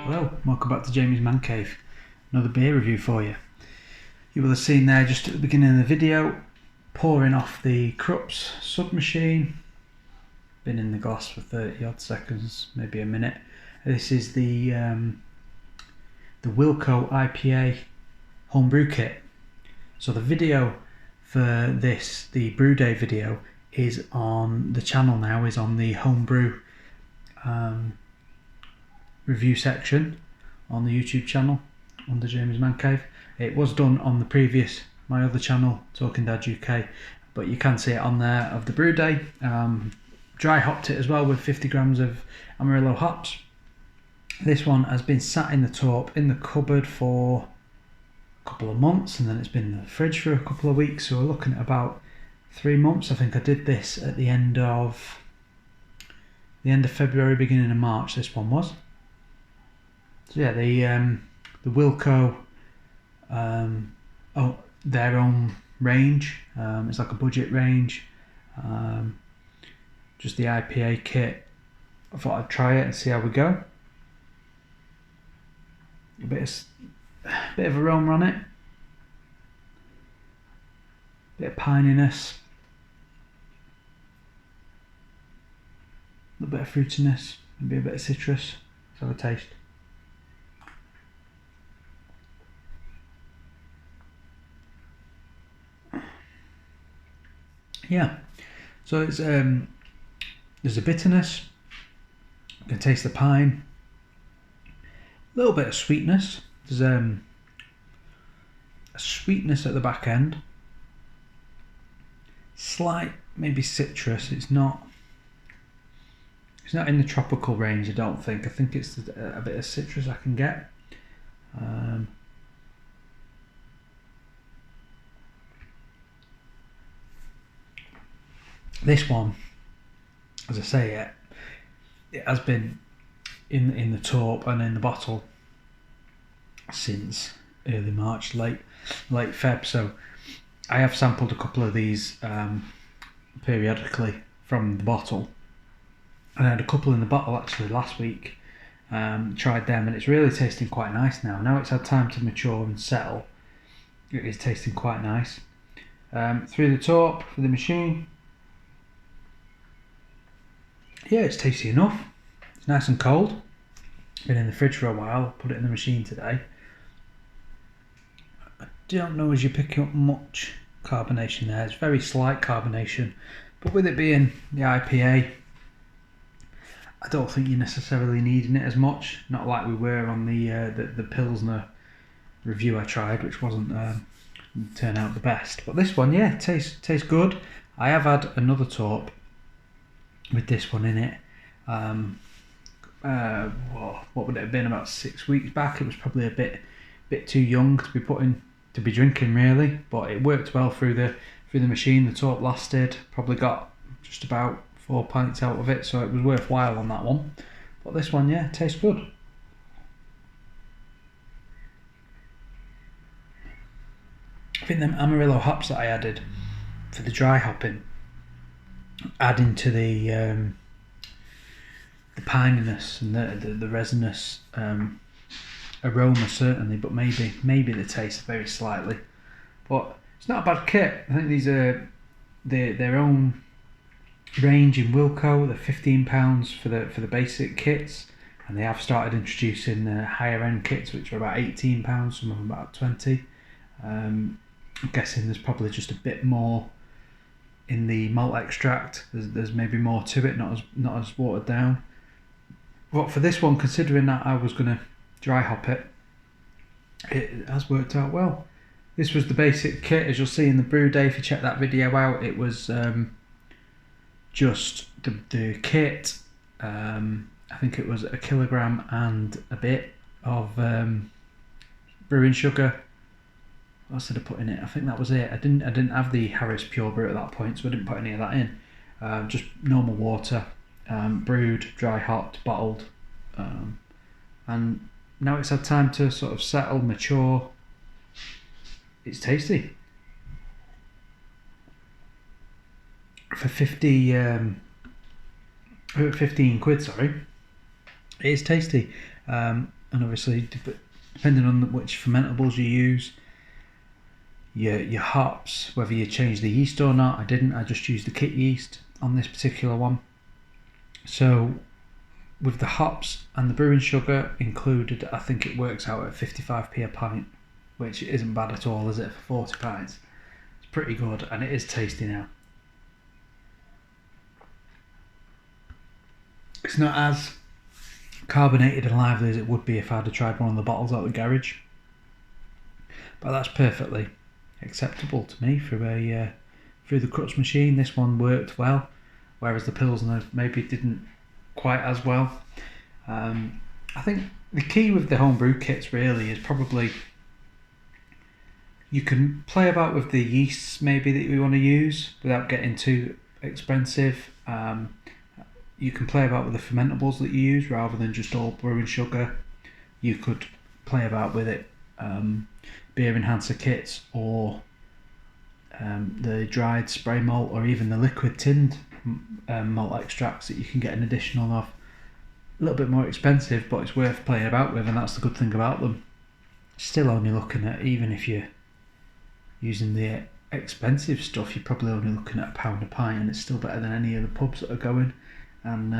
Hello, welcome back to Jamie's Man Cave. Another beer review for you. You will have seen there just at the beginning of the video, pouring off the Krups Sub machine. Been in the glass for 30 odd seconds, maybe a minute. This is the Wilko IPA Homebrew kit. So the video for this, the brew day video, is on the channel now, is on the Homebrew review section on the YouTube channel under Jamie's Man Cave. It was done on the previous, my other channel, Talking Dad UK, but you can see it on there of the brew day. Dry hopped it as well with 50 grams of Amarillo hops. This one has been sat in the torp in the cupboard for a couple of months, and then it's been in the fridge for a couple of weeks, so we're looking at about 3 months. I think I did this at the end of February, beginning of March, this one was. So yeah, the Wilko, their own range. It's like a budget range. Just the IPA kit. I thought I'd try it and see how we go. A bit of aroma on it. Bit of pininess. A little bit of fruitiness. Maybe a bit of citrus. Let's have a taste. Yeah, so it's there's a bitterness. You can taste the pine. A little bit of sweetness. There's a sweetness at the back end. Slight, maybe citrus. It's not in the tropical range, I don't think. I think it's a bit of citrus I can get. This one, as I say, it has been in the torp and in the bottle since early March, late Feb. So I have sampled a couple of these periodically from the bottle, and I had a couple in the bottle actually last week. Tried them, and it's really tasting quite nice now. Now it's had time to mature and settle. It is tasting quite nice. Through the torp for the machine. Yeah, it's tasty enough. It's nice and cold. Been in the fridge for a while. Put it in the machine today. I don't know as you pick up much carbonation there. It's very slight carbonation, but with it being the IPA, I don't think you're necessarily needing it as much. Not like we were on the Pilsner review I tried, which wasn't turn out the best. But this one, yeah, tastes good. I have had another torp with this one in it. What would it have been, about 6 weeks back? It was probably a bit too young to be drinking really, but it worked well through the machine. The torp lasted. Probably got just about 4 pints out of it, so it was worthwhile on that one. But this one, yeah, tastes good. I think them Amarillo hops that I added for the dry hopping, adding to the pininess and the resinous aroma certainly, but maybe the taste very slightly. But it's not a bad kit. I think these are their own range in Wilko. They're £15 for the basic kits, and they have started introducing the higher end kits, which are about £18. Some of them about 20. I'm guessing there's probably just a bit more in the malt extract. There's maybe more to it, not as watered down. But for this one, considering that I was going to dry hop it, it has worked out well. This was the basic kit, as you'll see in the brew day. If you check that video out, it was just the kit. I think it was 1 kilogram and a bit of brewing sugar. What else did I put in it? I think that was it. I didn't have the Harris Pure Brew at that point, so I didn't put any of that in. Just normal water, brewed, dry hopped, bottled, and now it's had time to sort of settle, mature. It's tasty. For 15 quid, sorry. It is tasty. And and obviously depending on which fermentables you use, your hops, whether you change the yeast or not. I didn't, I just used the kit yeast on this particular one. So with the hops and the brewing sugar included, I think it works out at 55p a pint, which isn't bad at all, is it, for 40 pints? It's pretty good, and it is tasty now. It's not as carbonated and lively as it would be if I'd have tried one of the bottles out of the garage, but that's perfectly acceptable to me through the Krups machine. This one worked well, whereas the Pilsner maybe didn't quite as well. I think the key with the homebrew kits really is probably you can play about with the yeasts maybe that you want to use without getting too expensive. You can play about with the fermentables that you use rather than just all brewing sugar. You could play about with it, beer enhancer kits, or the dried spray malt, or even the liquid tinned malt extracts that you can get an additional of. A little bit more expensive, but it's worth playing about with, and that's the good thing about them. Still only looking at, even if you're using the expensive stuff, you're probably only looking at £1 a pint, and it's still better than any of the pubs that are going. And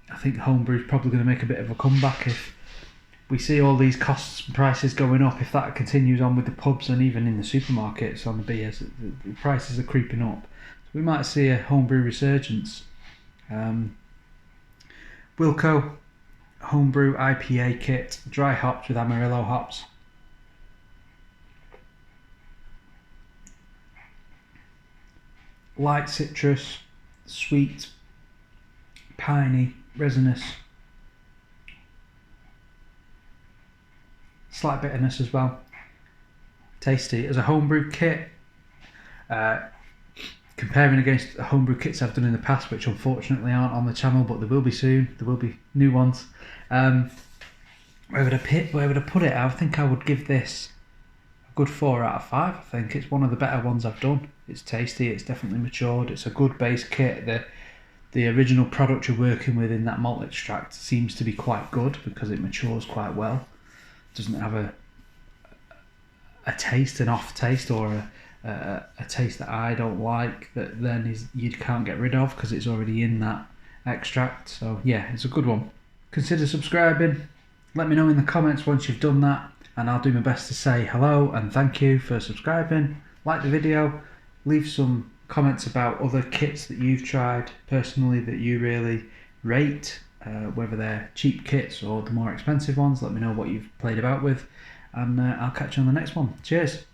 I think homebrew is probably going to make a bit of a comeback if we see all these costs and prices going up. If that continues on with the pubs and even in the supermarkets on the beers, the prices are creeping up. So we might see a homebrew resurgence. Wilko Homebrew IPA kit, dry hops with Amarillo hops. Light citrus, sweet, piney, resinous, slight bitterness as well. Tasty. As a homebrew kit, comparing against the homebrew kits I've done in the past, which unfortunately aren't on the channel, but there will be soon. There will be new ones. Where would I put it? I think I would give this a good 4 out of 5. I think it's one of the better ones I've done. It's tasty. It's definitely matured. It's a good base kit. The original product you're working with in that malt extract seems to be quite good because it matures quite well. It doesn't have a taste, an off taste, or a taste that I don't like that then you can't get rid of because it's already in that extract. So yeah, it's a good one. Consider subscribing. Let me know in the comments once you've done that, and I'll do my best to say hello and thank you for subscribing. Like the video, leave some comments about other kits that you've tried personally that you really rate, whether they're cheap kits or the more expensive ones. Let me know what you've played about with, and I'll catch you on the next one. Cheers.